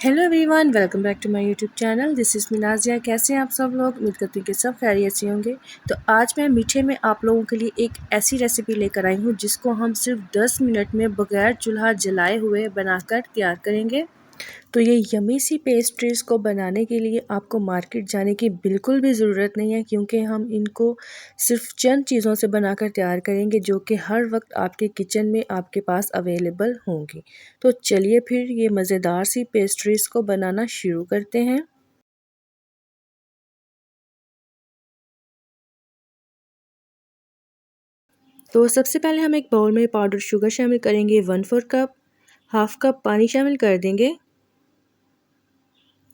Hello everyone, welcome back to my YouTube channel. This is Minazia. कैसे हैं आप सब लोग? उम्मीद करती हूँ कि सब खैरियत से होंगे। तो आज मैं मीठे में आप लोगों के लिए एक ऐसी रेसिपी लेकर आई हूँ जिसको हम सिर्फ 10 मिनट में बगैर चूल्हा जलाए हुए बनाकर तैयार करेंगे। तो ये यमी सी पेस्ट्रीज़ को बनाने के लिए आपको मार्केट जाने की बिल्कुल भी ज़रूरत नहीं है, क्योंकि हम इनको सिर्फ चंद चीज़ों से बनाकर तैयार करेंगे जो कि हर वक्त आपके किचन में आपके पास अवेलेबल होंगी। तो चलिए फिर ये मज़ेदार सी पेस्ट्रीज़ को बनाना शुरू करते हैं। तो सबसे पहले हम एक बाउल में पाउडर शुगर शामिल करेंगे 1/4 कप, हाफ कप पानी शामिल कर देंगे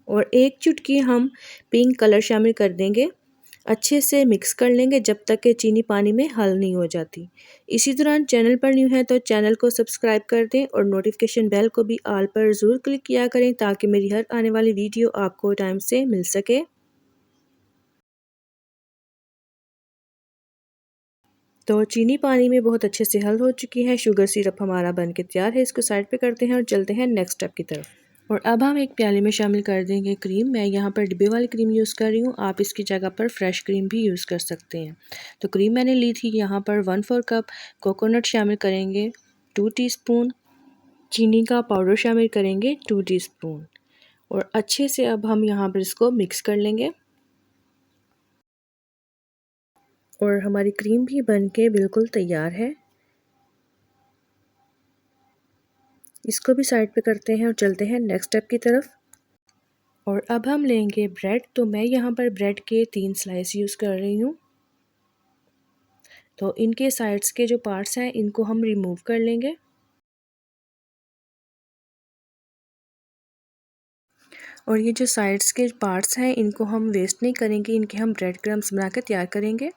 और एक चुटकी हम पिंक कलर शामिल कर देंगे। अच्छे से मिक्स कर लेंगे जब तक कि चीनी पानी में हल नहीं हो जाती। इसी दौरान चैनल पर न्यू है तो चैनल को सब्सक्राइब कर दें और नोटिफिकेशन बेल को भी ऑल पर ज़रूर क्लिक किया करें ताकि मेरी हर आने वाली वीडियो आपको टाइम से मिल सके। तो चीनी पानी में बहुत अच्छे से हल हो चुकी है, शुगर सिरप हमारा बन के तैयार है। इसको साइड पे करते हैं और चलते हैं नेक्स्ट स्टेप की तरफ। और अब हम एक प्याले में शामिल कर देंगे क्रीम। मैं यहाँ पर डिब्बे वाली क्रीम यूज़ कर रही हूँ, आप इसकी जगह पर फ्रेश क्रीम भी यूज़ कर सकते हैं। तो क्रीम मैंने ली थी यहाँ पर 1/4 कप। कोकोनट शामिल करेंगे 2 टीस्पून। चीनी का पाउडर शामिल करेंगे 2 टीस्पून। और अच्छे से अब हम यहाँ पर इसको मिक्स कर लेंगे। और हमारी क्रीम भी बन के बिल्कुल तैयार है। इसको भी साइड पे करते हैं और चलते हैं नेक्स्ट स्टेप की तरफ। और अब हम लेंगे ब्रेड। तो मैं यहाँ पर ब्रेड के 3 स्लाइस यूज़ कर रही हूँ। तो इनके साइड्स के जो पार्ट्स हैं इनको हम रिमूव कर लेंगे। और ये जो साइड्स के पार्ट्स हैं इनको हम वेस्ट नहीं करेंगे, इनके हम ब्रेड क्रम्स बना कर तैयार करेंगे।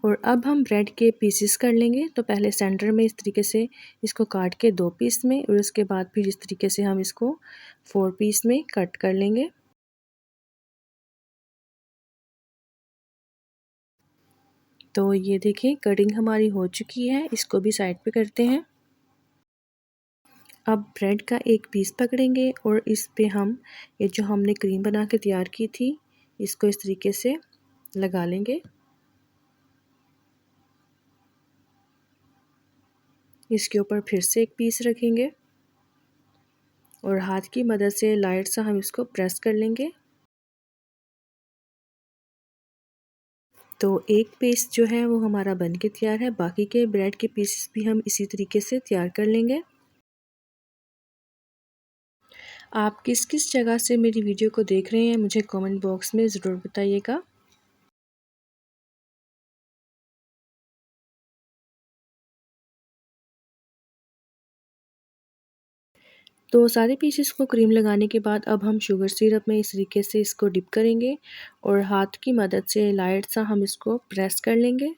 और अब हम ब्रेड के पीसेस कर लेंगे। तो पहले सेंटर में इस तरीके से इसको काट के 2 पीस में, और उसके बाद फिर इस तरीके से हम इसको 4 पीस में कट कर लेंगे। तो ये देखिए कटिंग हमारी हो चुकी है, इसको भी साइड पे करते हैं। अब ब्रेड का एक पीस पकड़ेंगे और इस पे हम ये जो हमने क्रीम बना के तैयार की थी इसको इस तरीके से लगा लेंगे। इसके ऊपर फिर से एक पीस रखेंगे और हाथ की मदद से लाइट सा हम इसको प्रेस कर लेंगे। तो एक पीस जो है वो हमारा बन के तैयार है। बाकी के ब्रेड के पीसेस भी हम इसी तरीके से तैयार कर लेंगे। आप किस किस जगह से मेरी वीडियो को देख रहे हैं मुझे कमेंट बॉक्स में ज़रूर बताइएगा। तो सारे पीसेस को क्रीम लगाने के बाद अब हम शुगर सिरप में इस तरीके से इसको डिप करेंगे और हाथ की मदद से लाइट सा हम इसको प्रेस कर लेंगे।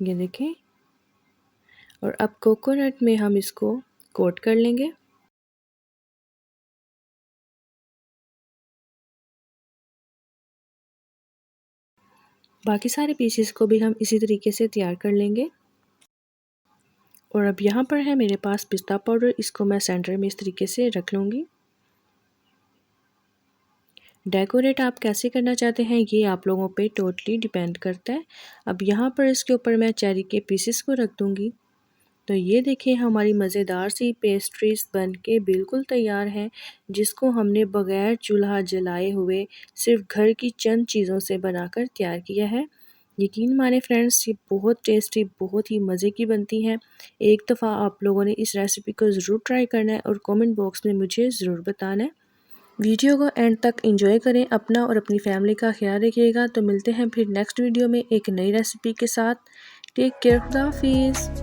ये देखें। और अब कोकोनट में हम इसको कोट कर लेंगे। बाकी सारे पीसेस को भी हम इसी तरीके से तैयार कर लेंगे। और अब यहाँ पर है मेरे पास पिस्ता पाउडर, इसको मैं सेंटर में इस तरीके से रख लूँगी। डेकोरेट आप कैसे करना चाहते हैं ये आप लोगों पे टोटली डिपेंड करता है। अब यहाँ पर इसके ऊपर मैं चेरी के पीसेस को रख दूँगी। तो ये देखिए हमारी मज़ेदार सी पेस्ट्रीज़ बन के बिल्कुल तैयार हैं, जिसको हमने बग़ैर चूल्हा जलाए हुए सिर्फ़ घर की चंद चीज़ों से बनाकर तैयार किया है। यकीन माने फ्रेंड्स, ये बहुत टेस्टी, बहुत ही मज़े की बनती हैं। एक दफ़ा आप लोगों ने इस रेसिपी को ज़रूर ट्राई करना है और कमेंट बॉक्स में मुझे ज़रूर बताना है। वीडियो को एंड तक एंजॉय करें, अपना और अपनी फैमिली का ख्याल रखिएगा। तो मिलते हैं फिर नेक्स्ट वीडियो में एक नई रेसिपी के साथ। टेक केयर, खुदा हाफिज़।